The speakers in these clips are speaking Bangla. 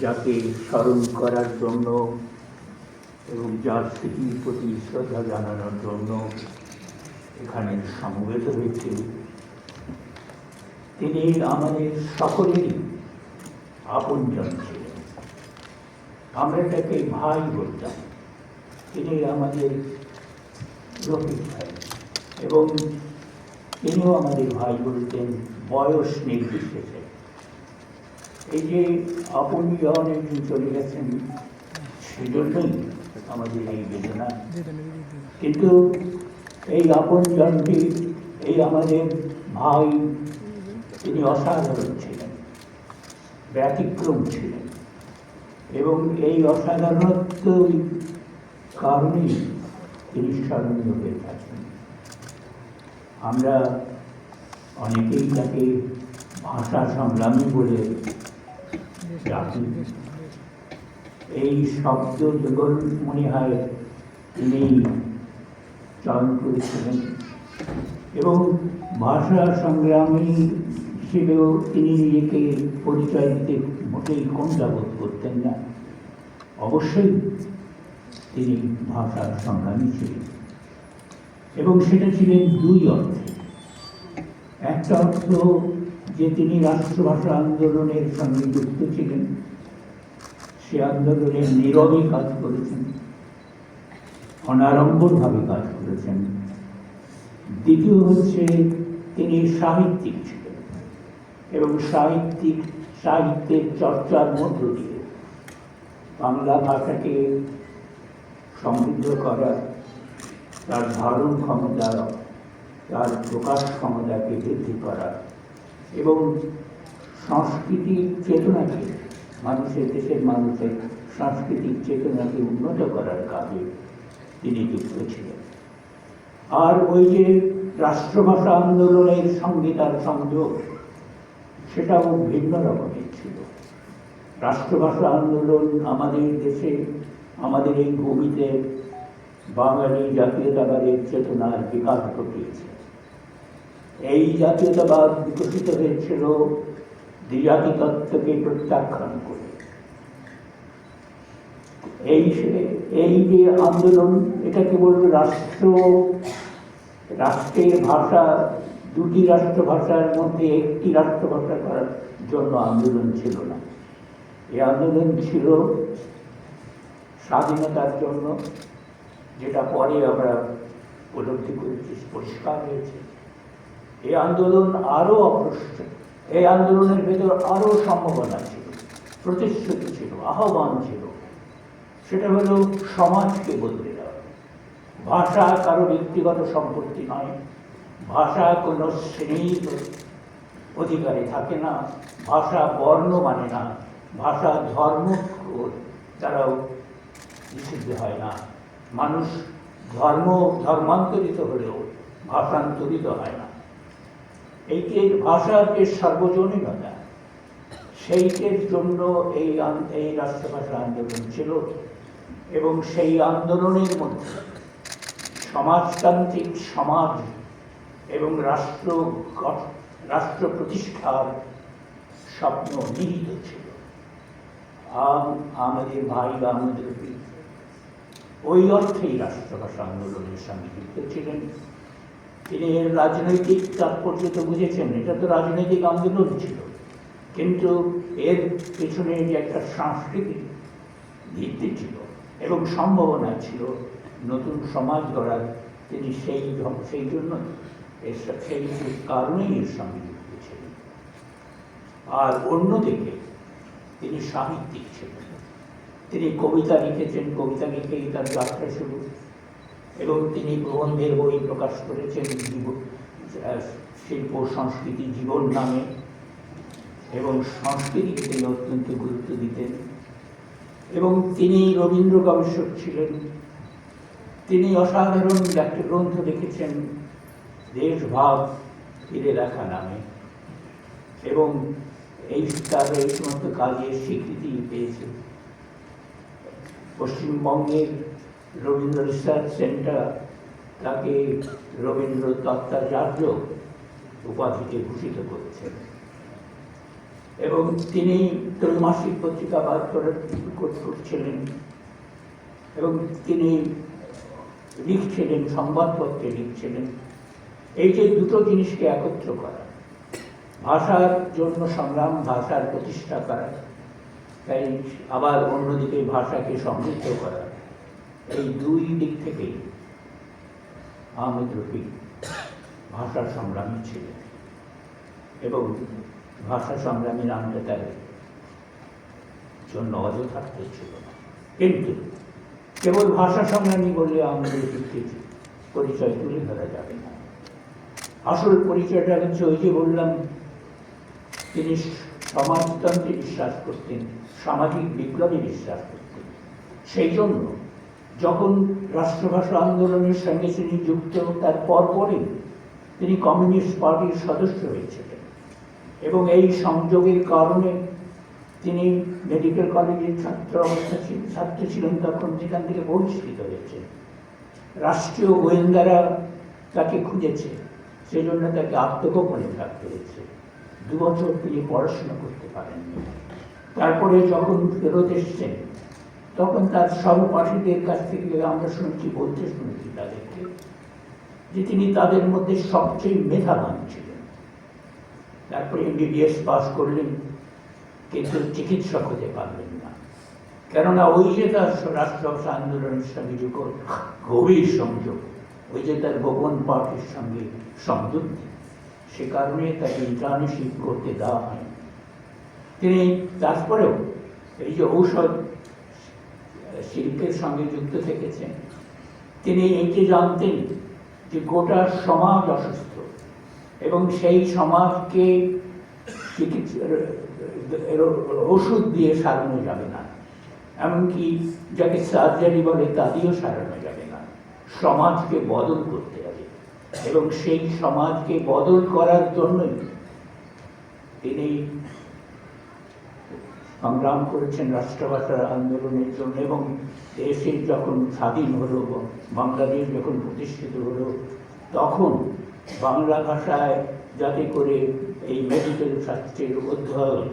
যাকে স্মরণ করার জন্য এবং যার স্মৃতির প্রতি শ্রদ্ধা জানানোর জন্য এখানে সমবেত হয়েছে। তিনি আমাদের সকলেরই আপনজন ছিলেন। আমরা তাকে ভাই বলতাম। তিনি আমাদের রফিক ভাই এবং তিনিও আমাদের ভাই বলতেন, বয়স নির্বিশেষে। এই যে আপনজন একজন চলে গেছেন, সেজন্যই আমাদের এই বেদনা। কিন্তু এই আপনজনটি, এই আমাদের ভাই, তিনি অসাধারণ ছিলেন, ব্যতিক্রম ছিলেন এবং এই অসাধারণত্ব কারণেই তিনি স্মরণীয় হয়ে থাকেন। আমরা অনেকেই তাকে ভাষা সংগ্রামী বলে ডাকি। এই শব্দ যুগল মনে হয় তিনি চয়ন করেছিলেন এবং ভাষা সংগ্রামী হিসেবেও তিনি নিজেকে পরিচয় দিতে মোটেই কোনটাবোধ করতেন না। অবশ্যই তিনি ভাষার সংগ্রামী ছিলেন এবং সেটা ছিলেন দুই অর্থে। একটা অর্থ যে তিনি রাষ্ট্রভাষা আন্দোলনের সঙ্গে যুক্ত ছিলেন, সে আন্দোলনের নীরবে কাজ করেছেন, অনাড়ম্বরভাবে কাজ করেছেন। দ্বিতীয় হচ্ছে তিনি সাহিত্যিক ছিলেন এবং সাহিত্যের চর্চার মধ্য দিয়ে বাংলা ভাষাকে সমৃদ্ধ করা, তার ধারণ ক্ষমতা, তার প্রকাশ ক্ষমতাকে বৃদ্ধি করা এবং সাংস্কৃতিক চেতনাকে, দেশের মানুষের সাংস্কৃতিক চেতনাকে উন্নত করার কাজে তিনি যুক্ত ছিলেন। আর ওই যে রাষ্ট্রভাষা আন্দোলনের সঙ্গে তার সংযোগ, সেটাও ভিন্ন রকমের ছিল। রাষ্ট্রভাষা আন্দোলন আমাদের দেশে, আমাদের এই ভূমিতে বাঙালি জাতীয়তাবাদের চেতনার বিকাশ ঘটিয়েছে। এই জাতীয়তাবাদ বিকশিত হয়েছিল দ্বিজাতি তত্ত্বকে প্রত্যাখ্যান করে। এই যে আন্দোলন, এটা কেবল রাষ্ট্রের ভাষা, দুটি রাষ্ট্রভাষার মধ্যে একটি রাষ্ট্রভাষা করার জন্য আন্দোলন ছিল না। এই আন্দোলন ছিল স্বাধীনতার জন্য, যেটা পরে আমরা উপলব্ধি করেছি, পরিষ্কার হয়েছে। এই আন্দোলন আরো অপ্রস্তুত, এই আন্দোলনের ভেতর আরো সম্ভাবনা ছিল, প্রতিশ্রুতি ছিল, আহ্বান ছিল। সেটা হলো সমাজকে বদলে দেওয়া। ভাষা কারো ব্যক্তিগত সম্পত্তি নয়, ভাষা কোনো শ্রেণীর অধিকারে থাকে না, ভাষা বর্ণ মানে না, ভাষা ধর্ম দ্বারাও নিষিদ্ধ হয় না। মানুষ ধর্মান্তরিত হলেও ভাষান্তরিত হয় না। এই যে ভাষার যে সার্বজনীনতা, সেইটের জন্য এই রাষ্ট্রভাষা আন্দোলন ছিল এবং সেই আন্দোলনের মধ্যে সমাজতান্ত্রিক সমাজ এবং রাষ্ট্র প্রতিষ্ঠার স্বপ্ন নিহিত ছিল। আমাদের ভাই বা আমাদের ওই অর্থেই রাষ্ট্রভাষা আন্দোলনের সঙ্গে যুক্ত ছিলেন। তিনি এর রাজনৈতিক তাৎপর্য তো বুঝেছেন, এটা তো রাজনৈতিক আন্দোলন ছিল, কিন্তু এর পেছনে যে একটা সাংস্কৃতিক ভিত্তি ছিল এবং সম্ভাবনা ছিল নতুন সমাজ গড়ার, তিনি সেই জন্য সেই কারণেই এর সঙ্গে যুক্ত ছিলেন। আর অন্যদিকে তিনি সাহিত্যিক ছিলেন। তিনি কবিতা লিখেছেন, কবিতা লিখেই তার যাত্রা শুরু, এবং তিনি প্রবন্ধের বই প্রকাশ করেছেন শিল্প সংস্কৃতি জীবন নামে, এবং সংস্কৃতিকে তিনি অত্যন্ত গুরুত্ব দিতেন। এবং তিনি রবীন্দ্র গবেষক ছিলেন। তিনি অসাধারণ একটা গ্রন্থ লিখেছেন দেশভাব ফিরে দেখা নামে, এবং তার এই সমস্ত কাজের স্বীকৃতি পেয়েছে। পশ্চিমবঙ্গের রবীন্দ্র রিসার্চ সেন্টার তাকে রবীন্দ্র তত্ত্বাচার্য উপাধিতে ভূষিত করেছেন। এবং তিনি ত্রৈমাসিক পত্রিকা বার করছিলেন এবং তিনি লিখছিলেন, সংবাদপত্রে লিখছিলেন। এই যে দুটো জিনিসকে একত্র করা, ভাষার জন্য সংগ্রাম, ভাষার প্রতিষ্ঠা করা, তাই আবার অন্যদিকে ভাষাকে সমৃদ্ধ করা, এই দুই দিক থেকেই আহমেদ রফিক ভাষার সংগ্রামী ছিলেন এবং ভাষা সংগ্রামী নামটা তার জন্য অযথার্থ ছিল না। কিন্তু কেবল ভাষা সংগ্রামী বলে আমাদের পরিচয় তুলে ধরা যাবে না। আসল পরিচয়টা হচ্ছে ওই যে বললাম, তিনি সমাজতন্ত্রে বিশ্বাস করতেন, সামাজিক বিপ্লবে বিশ্বাস করতেন। সেই জন্য যখন রাষ্ট্রভাষা আন্দোলনের সঙ্গে তিনি যুক্ত, তার পরপরই তিনি কমিউনিস্ট পার্টির সদস্য হয়েছিলেন এবং এই সংযোগের কারণে তিনি মেডিকেল কলেজের ছাত্র ছিলেন তখন, যেখান থেকে বহিষ্কৃত হয়েছে। রাষ্ট্রীয় গোয়েন্দারা তাকে খুঁজেছে, সেজন্য তাকে আত্মগোপনে থাকতে হয়েছে। 2 বছর তিনি পড়াশোনা করতে পারেননি। তারপরে যখন ফেরত এসছেন, তখন তার সহপাঠীদের কাছ থেকে আমরা বলতে শুনেছি তাদেরকে, যে তিনি তাদের মধ্যে সবচেয়ে মেধাবান ছিলেন। তারপরে MBBS পাস করলেন, কিন্তু চিকিৎসক হতে পারলেন না। কেননা ওই যে তার রাষ্ট্রভাষা আন্দোলনের সঙ্গে গভীর সংযোগ, ওই যে তার গোপন পার্টির সঙ্গে সংযুক্তি, সে কারণে তাকে ইন্টার্নশিপ করতে দেওয়া হয়। তিনি তারপরেও এই যে ঔষধ শিল্পের সঙ্গে যুক্ত থেকেছেন। তিনি এইটি জানতেন যে গোটা সমাজ অসুস্থ এবং সেই সমাজকে ওষুধ দিয়ে সারানো যাবে না, এমনকি যাকে সার্জারি বলে তা দিয়েও সারানো যাবে না। সমাজকে বদল করতে হবে এবং সেই সমাজকে বদল করার জন্যই তিনি সংগ্রাম করেছেন রাষ্ট্রভাষার আন্দোলনের জন্য। এবং দেশে যখন স্বাধীন হলো, বাংলাদেশ যখন প্রতিষ্ঠিত হলো, তখন বাংলা ভাষায় যাতে করে এই মেডিকেল শাস্ত্রের অধ্যয়ন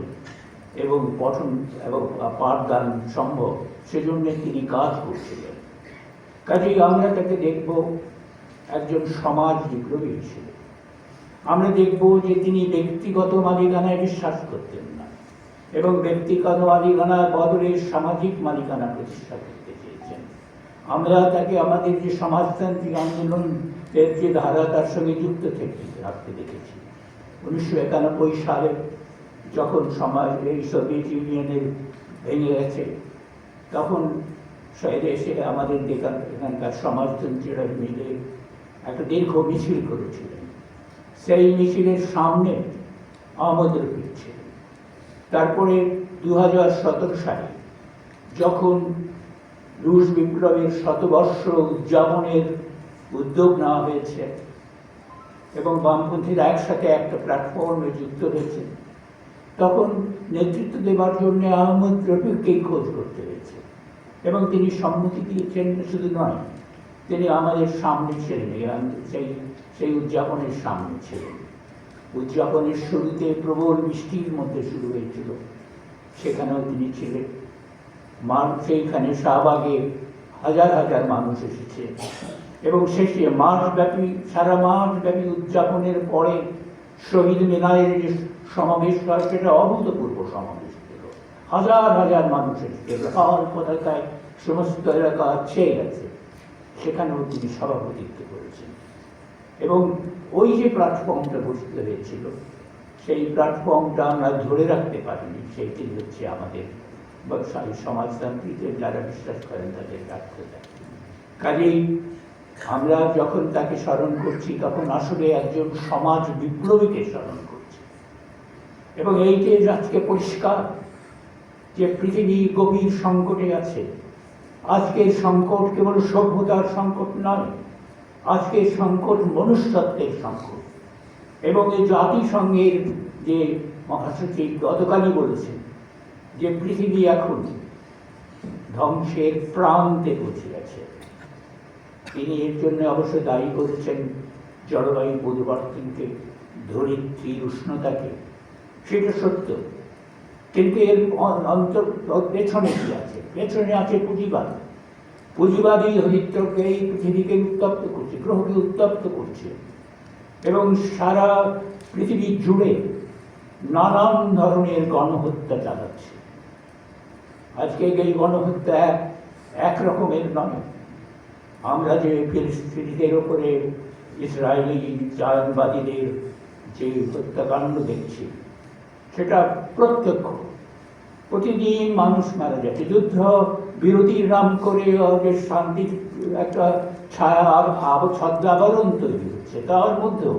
এবং পঠন এবং পাঠদান সম্ভব, সেজন্য তিনি কাজ করছিলেন। কাজেই আমরা তাকে দেখব একজন সমাজ বিপ্লবী হিসেবে। আমরা দেখব যে তিনি ব্যক্তিগত মালিকানায় বিশ্বাস করতেন না এবং ব্যক্তিগত মালিকানার বদলে সামাজিক মালিকানা প্রতিষ্ঠা করতে চেয়েছেন। আমরা তাকে আমাদের যে সমাজতান্ত্রিক আন্দোলনের যে ধারা, তার সঙ্গে যুক্ত রাখতে দেখেছি। 1991 সালে যখন সমাজ এই সোভিয়েত ইউনিয়নের ভেঙে গেছে, তখন দেশে আমাদের এখানকার সমাজতন্ত্রীরা মিলে একটা দীর্ঘ মিছিল করেছিলেন। সেই মিছিলের সামনে আহমেদ রফিক ছিলেন। তারপরে 2017 সালে যখন রুশ বিপ্লবের শতবর্ষ উদযাপনের উদ্যোগ নেওয়া হয়েছে এবং বামপন্থীরা একসাথে একটা প্ল্যাটফর্মে যুক্ত হয়েছে, তখন নেতৃত্ব দেওয়ার জন্য আহমেদ রফিককেই খোঁজ করতে হয়েছে এবং তিনি সম্মতি দিয়েছেন। শুধু নয়, তিনি আমাদের সামনে ছিলেন, সেই উদযাপনের সামনে ছিলেন। উদযাপনের শুরুতে প্রবল বৃষ্টির মধ্যে শুরু হয়েছিল, সেখানেও তিনি ছিলেন। সেইখানে শাহবাগে হাজার হাজার মানুষ এসেছে এবং শেষে সারা মাসব্যাপী উদযাপনের পরে শহীদ মিনারের যে সমাবেশ হয়, সেটা অভূতপূর্ব সমাবেশ ছিল। হাজার হাজার মানুষ এসেছে, লাল পতাকায় সমস্ত এলাকা ছেয়ে গেছে। সেখানেও তিনি সভাপতিত্ব করেছেন এবং ওই যে প্ল্যাটফর্মটা বসতে হয়েছিল, সেই প্ল্যাটফর্মটা আমরা ধরে রাখতে পারিনি। সেইটি হচ্ছে আমাদের সমাজতান্ত্রিকদের যারা বিশ্বাস করেন তাদের ব্যর্থতা। কাজেই আমরা যখন তাকে স্মরণ করছি, তখন আসলে একজন সমাজ বিপ্লবীকে স্মরণ করছি। এবং এইটি আজকে পরিষ্কার যে পৃথিবী গভীর সংকটে আছে। আজকের সংকট কেবল সভ্যতার সংকট নয়, আজকের সংকট মনুষ্যত্বের সংকট। এবং এই জাতিসংঘের যে মহাসচিব গতকালই বলেছেন যে পৃথিবী এখন ধ্বংসের প্রান্তে পৌঁছে গেছে। তিনি এর জন্য অবশ্য দায়ী করেছেন জলবায়ু পরিবর্তনকে, ধরিত্রীর উষ্ণতাকে। সেটা সত্য, কিন্তু এর পেছনে কি আছে? পেছনে আছে পুঁজিবাদ। পুঁজিবাদী হরিত্রকে এই পৃথিবীকে উত্তপ্ত করছে, গ্রহকে উত্তপ্ত করছে, এবং সারা পৃথিবী জুড়ে নানান ধরনের গণহত্যা চালাচ্ছে। আজকে এই গণহত্যা এক রকমের নয়। আমরা যে ফিলিস্তিনিদের ওপরে ইসরায়েলি জায়নবাদীদের যে হত্যাকাণ্ড দেখছি, সেটা প্রত্যক্ষ। প্রতিদিন মানুষ মারা যাচ্ছে। যুদ্ধ বিরতির নাম করে যে শান্তির একটা ছায়া ছদ্মাবরণ তৈরি হচ্ছে, তার মধ্যেও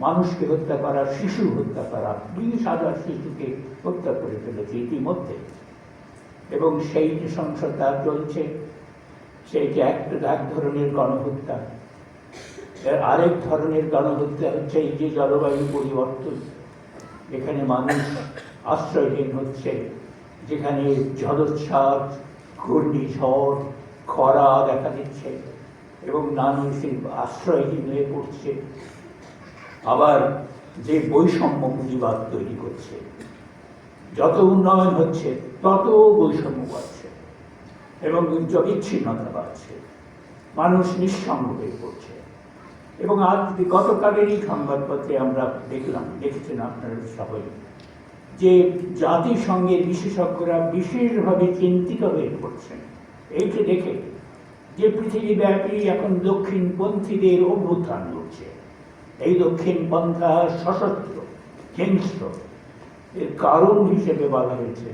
মানুষকে হত্যা করা, শিশু হত্যা করা, 20,000 শিশুকে হত্যা করে ফেলেছে ইতিমধ্যে। এবং সেই যে সহিংসতা চলছে, সেইটি এক ধরনের গণহত্যা। এর আরেক ধরনের গণহত্যা হচ্ছে এই যে জলবায়ু পরিবর্তন। এখানে মানুষ আশ্রয়হীন হচ্ছে, যেখানে জলোচ্ছ্বাস, ঘূর্ণিঝড়, খরা দেখা দিচ্ছে এবং মানুষ আশ্রয়হীন হয়ে পড়ছে। আবার যে বৈষম্য পুঁজিবাদ তৈরি করছে, যত উন্নয়ন হচ্ছে তত বৈষম্য বাড়ছে এবং বিচ্ছিন্নতা বাড়ছে, মানুষ নিঃসঙ্গ হয়ে পড়ছে। এবং আজ গতকালেরই সংবাদপত্রে আমরা দেখেছেন আপনারা সবাই, যে জাতিসংঘের বিশেষজ্ঞরা বিশেষভাবে চিন্তিত হয়ে পড়ছেন এইটা দেখে যে পৃথিবীব্যাপী এখন দক্ষিণপন্থীদের অভ্যুত্থান ঘটছে। এই দক্ষিণপন্থা সশস্ত্র, হিংস্র। এর কারণ হিসেবে বলা হয়েছে,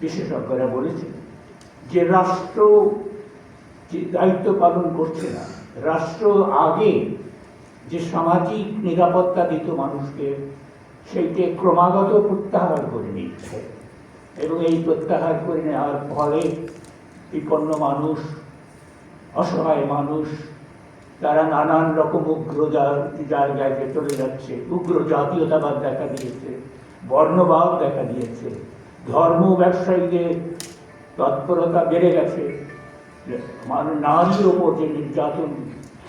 বিশেষজ্ঞরা বলেছেন যে রাষ্ট্র যে দায়িত্ব পালন করছে না, রাষ্ট্র আগে যে সামাজিক নিরাপত্তা দিত মানুষকে, সেইটা ক্রমাগত প্রত্যাহার করে নিচ্ছে। এবং এই প্রত্যাহার করে নেওয়ার ফলে বিপন্ন মানুষ, অসহায় মানুষ, তারা নানান রকম উগ্র জায়গায় চলে যাচ্ছে। উগ্র জাতীয়তাবাদ দেখা দিয়েছে, বর্ণবাদ দেখা দিয়েছে, ধর্ম ব্যবসায়ীদের তৎপরতা বেড়ে গেছে, নারীর ওপর যে নির্যাতন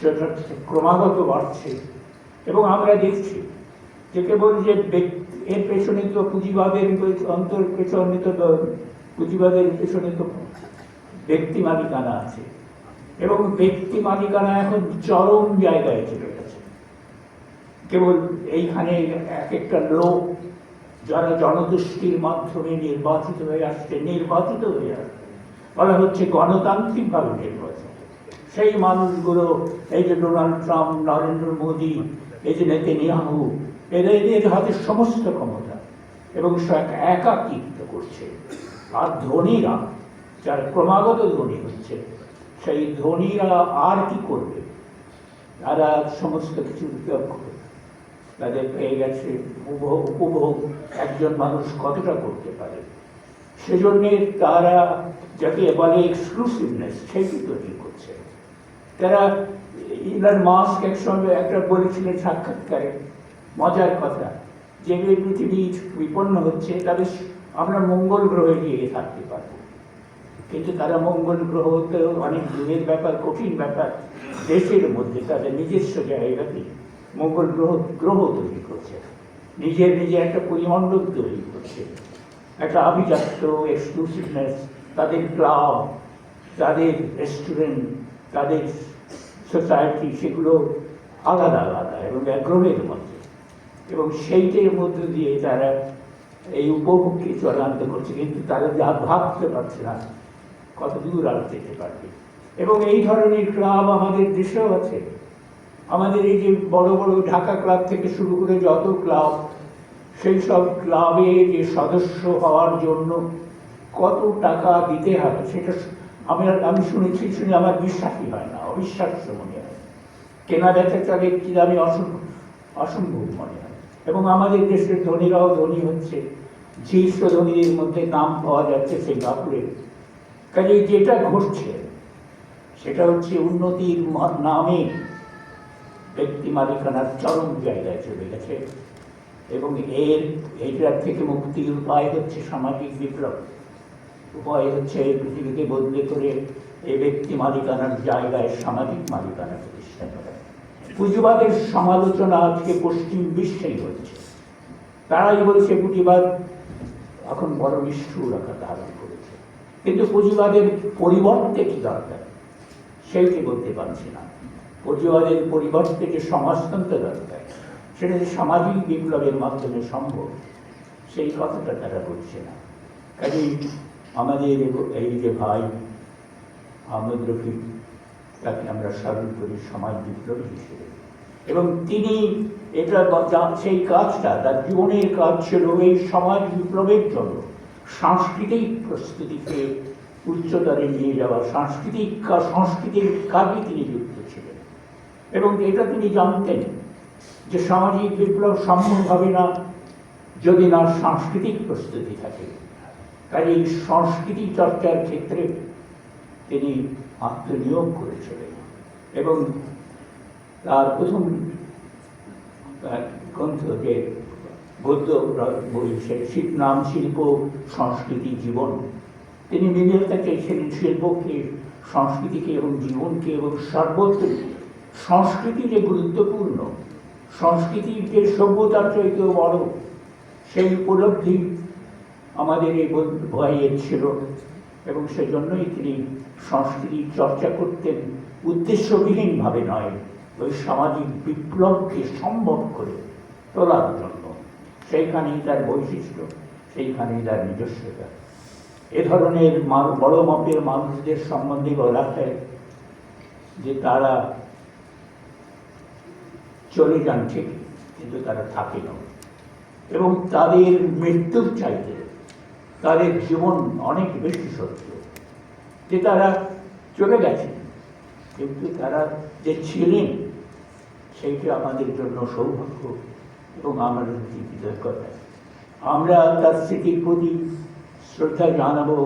সেটা ক্রমাগত বাড়ছে। এবং আমরা দেখছি যে কেবল যে এর পেছনে তো পুঁজিবাদের পুঁজিবাদের পেছনে তো ব্যক্তি মালিকানা আছে, এবং ব্যক্তি মালিকানা এখন চরম জায়গায় চলে গেছে। কেবল এইখানে এক একটা লোক যারা জনদুষ্টির মাধ্যমে নির্বাচিত হয়ে আসছে, বলা হচ্ছে গণতান্ত্রিকভাবে নির্বাচিত, সেই মানুষগুলো, এই যে ডোনাল্ড ট্রাম্প, নরেন্দ্র মোদী, এই যে নেতানিয়াহু, এদের হাতে সমস্ত ক্ষমতা এবং একাকিত্ব করছে। আর ধনীরা, যারা ক্রমাগত ধনী হচ্ছে, সেই ধনীরা আর কি করবে? তারা সমস্ত কিছু তাদের পেয়ে গেছে, উপভোগ একজন মানুষ কতটা করতে পারে, সেজন্যে তারা যাকে বলে এক্সক্লুসিভনেস, সেটি তৈরি করছে। তারা ইলন মাস্ক একসঙ্গে একটা বলেছিলেন সাক্ষাৎকারে, মজার কথা, যে পৃথিবী বিপন্ন হচ্ছে, তবে আমরা মঙ্গল গ্রহে গিয়ে থাকতে পারব। কিন্তু তারা মঙ্গল গ্রহতে অনেক দূরের ব্যাপার, কঠিন ব্যাপার। দেশের মধ্যে তাদের নিজস্ব জায়গাতে মঙ্গল গ্রহ তৈরি করছে, নিজে একটা পরিমণ্ডল তৈরি করছে, একটা আভিজাত্য, এক্সক্লুসিভনেস। তাদের ক্লাব, তাদের রেস্টুরেন্ট, তাদের সোসাইটি, সেগুলো আলাদা আলাদা এবং গ্রহের মধ্যে, এবং সেইটার মধ্য দিয়ে তারা এই উপভোগকে চূড়ান্ত করছে। কিন্তু তারা যা ভাবতে পারছে না কত দূর আর যেতে পারবে। এবং এই ধরনের ক্লাব আমাদের দেশেও আছে। আমাদের এই যে বড় বড় ঢাকা ক্লাব থেকে শুরু করে যত ক্লাব, সেই সব ক্লাবে যে সদস্য হওয়ার জন্য কত টাকা দিতে হবে, সেটা আমি শুনে আমার বিশ্বাসই হয় না, অবিশ্বাস্য মনে হয়। কেনা বেচা চলে কি দামে অসম্ভব মনে হয়। এবং আমাদের দেশের ধনীরাও ধনী হচ্ছে, শীর্ষ ধনীদের মধ্যে নাম পাওয়া যাচ্ছে সিঙ্গাপুরে। কাজে যেটা ঘটছে সেটা হচ্ছে উন্নতির নামে ব্যক্তি মালিকানার চরম জায়গায় চলে গেছে। এবং এইটার থেকে মুক্তির উপায় হচ্ছে সামাজিক বিপ্লব। উপায় হচ্ছে এই পৃথিবীকে বদলে করে এই ব্যক্তি মালিকানার জায়গায় সামাজিক মালিকানা প্রতিষ্ঠা করা। পুঁজিবাদের সমালোচনা আজকে পশ্চিম বিশ্বেই হচ্ছে। তারাই বলছে পুঁজিবাদ এখন বড় নিষ্ঠুর আকার ধারণ করেছে। কিন্তু পুঁজিবাদের পরিবর্তে কি দরকার সেইটি বলতে পারছি না। পুঁজিবাদের পরিবর্তে যে সমাজতন্ত্র দরকার, সেটা যে সামাজিক বিপ্লবের মাধ্যমে সম্ভব, সেই কথাটা তারা বলছে না। কাজেই আমাদের এই যে ভাই আহমেদ রফিক, তাকে আমরা স্মরণ করি সমাজ বিপ্লবী হিসেবে, এবং তিনি এটা সেই কাজটা তার জীবনের কাজ ছিল এই সমাজ বিপ্লবের জন্য সাংস্কৃতিক প্রস্তুতিকে উচ্চতরে নিয়ে যাওয়া, সংস্কৃতির কাজে তিনি যুক্ত ছিলেন। এবং এটা তিনি জানতেন যে সামাজিক বিপ্লব সম্ভব হবে না যদি না সাংস্কৃতিক প্রস্তুতি থাকে। কাজে এই সংস্কৃতি চর্চার ক্ষেত্রে তিনি আত্মনিয়োগ করেছিলেন। এবং তার প্রথম গ্রন্থ যে গদ্য বই, সেটির নাম শিল্প সংস্কৃতি জীবন। তিনি নিজেকে চেয়েছিলেন শিল্পকে, সংস্কৃতিকে এবং জীবনকে এবং সর্বত্রই সংস্কৃতি যে গুরুত্বপূর্ণ, সংস্কৃতির যে সভ্যতার চাইতেও বড়, সেই উপলব্ধি আমাদের এই ভাইয়ের ছিল। এবং সেজন্যই তিনি সংস্কৃতি চর্চা করতেন উদ্দেশ্যবিহীনভাবে নয়, ওই সামাজিক বিপ্লবকে সম্ভব করে তোলার জন্য। সেইখানেই তার বৈশিষ্ট্য, সেইখানেই তার নিজস্বতা। এ ধরনের বড় মাপের মানুষদের সম্বন্ধে বলা হয় যে তারা চলে যান ঠিক, কিন্তু তারা থাকে না। এবং তাদের মৃত্যুর চাইতে তাদের জীবন অনেক বেশি সত্য, যে তারা চলে গেছেন কিন্তু তারা যে ছিলেন সেইটা আমাদের জন্য সৌভাগ্য এবং আমাদের কৃতজ্ঞতা। আমরা তার স্মৃতির প্রতি শ্রদ্ধা জানাবো,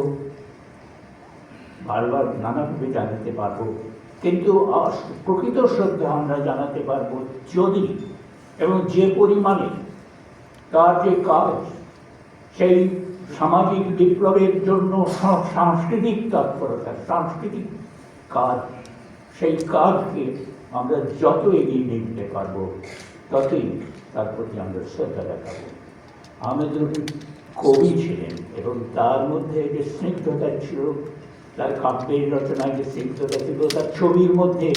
বারবার নানাভাবে জানাতে পারবো, কিন্তু প্রকৃত শ্রদ্ধা আমরা জানাতে পারবো যদি এবং যে পরিমাণে তার যে কাজ, সেই সামাজিক বিপ্লবের জন্য সাংস্কৃতিক তৎপরতা, সাংস্কৃতিক কাজ, সেই কাজকে আমরা যত এগিয়ে নিয়ে যেতে পারবো ততই তার প্রতি আমরা শ্রদ্ধা দেখাবো। আহমেদ রফিক কবি ছিলেন এবং তার মধ্যে যে স্নিগ্ধতা ছিল, তার কাব্যের রচনায় যে স্নিগ্ধতা ছিল, তার ছবির মধ্যে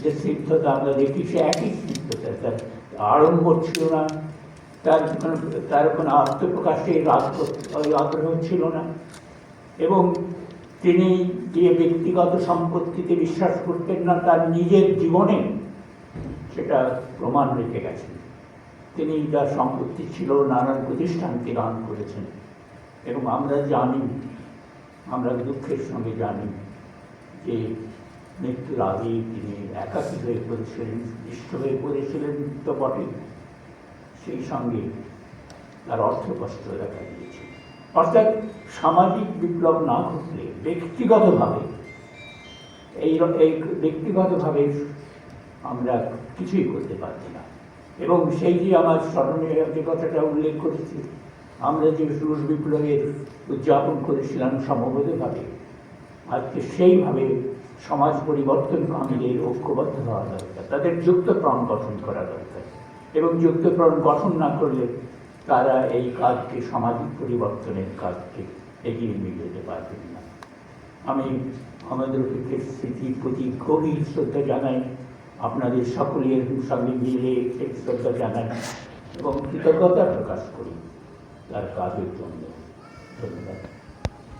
যে স্নিগ্ধতা আমরা দেখি, সে একই স্নিগ্ধতা। তার আড়ম্বর ছিল না, তার কোনো আত্মপ্রকাশের আগ্রহ ছিল না। এবং তিনি যে ব্যক্তিগত সম্পত্তিতে বিশ্বাস করতেন না, তার নিজের জীবনে সেটা প্রমাণ রেখে গেছেন। তিনি যার সম্পত্তি ছিল নানান প্রতিষ্ঠানকে দান করেছেন। এবং আমরা জানি, আমরা দুঃখের সঙ্গে জানি যে মৃত্যুর আগেই তিনি একাকী হয়ে পড়েছিলেন, নিষ্ঠ হয়ে পড়েছিলেন তো বটে, সেই সঙ্গে তার অর্থকষ্ট দেখা দিয়েছে। অর্থাৎ সামাজিক বিপ্লব না ঘটলে ব্যক্তিগতভাবে ব্যক্তিগতভাবে আমরা কিছুই করতে পারছি না। এবং সেই যে আমার স্মরণে যে কথাটা উল্লেখ করেছি, আমরা যে রুশ বিপ্লবের উদযাপন করেছিলাম সমবেতভাবে, আজকে সেইভাবে সমাজ পরিবর্তনকামীদের ঐক্যবদ্ধ হওয়া দরকার, তাদের যুক্তপ্রাণ গঠন করা দরকার। এবং যুক্তপ্রাণ গঠন না করলে তারা এই কাজকে, সামাজিক পরিবর্তনের কাজকে এগিয়ে নিয়ে যেতে পারবেন না। আমি আহমেদ রফিকের স্মৃতির প্রতি গভীর শ্রদ্ধা জানাই, আপনাদের সকলের সঙ্গে মিলে সেই শ্রদ্ধা জানাই এবং কৃতজ্ঞতা প্রকাশ করি তার কাজের জন্য। ধন্যবাদ।